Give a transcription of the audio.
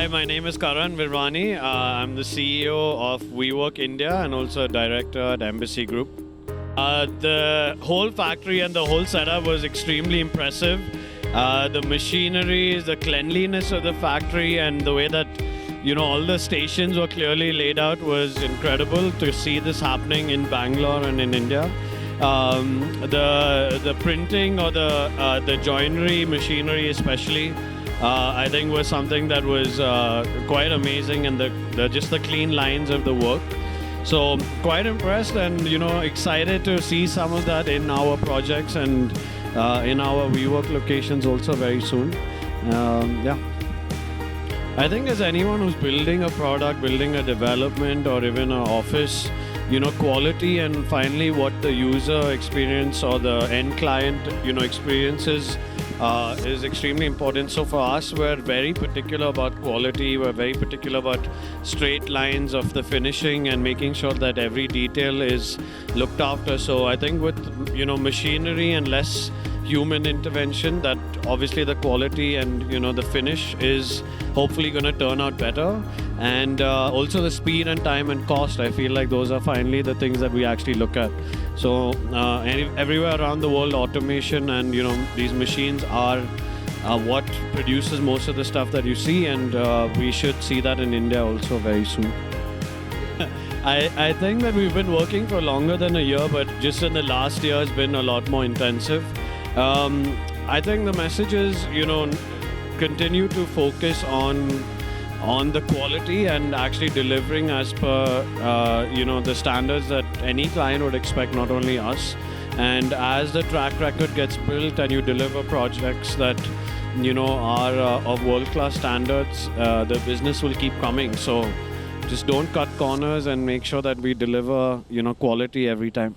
Hi, my name is Karan Virwani. I'm the CEO of WeWork India and also a director at Embassy Group. The whole factory and the whole setup was extremely impressive. The machinery, the cleanliness of the factory, and the way that all the stations were clearly laid out was incredible to see this happening in Bangalore and in India. The printing or the joinery machinery especially, I think was something that was quite amazing, and just the clean lines of the work. So quite impressed and excited to see some of that in our projects and in our WeWork locations also very soon. Yeah. I think as anyone who's building a product, building a development, or even an office, quality and finally what the user experience or the end client, experiences is extremely important. So for us, we're very particular about quality. We're very particular about straight lines of the finishing and making sure that every detail is looked after. So I think with, machinery and less human intervention, that obviously the quality and the finish is hopefully going to turn out better, and also the speed and time and cost. I feel like those are finally the things that we actually look at. So everywhere around the world, automation and these machines are what produces most of the stuff that you see, and we should see that in India also very soon. I think that we've been working for longer than a year, but just in the last year has been a lot more intensive. I think the message is, continue to focus on the quality and actually delivering as per, the standards that any client would expect, not only us. And as the track record gets built and you deliver projects that, are of world-class standards, the business will keep coming. So just don't cut corners and make sure that we deliver, quality every time.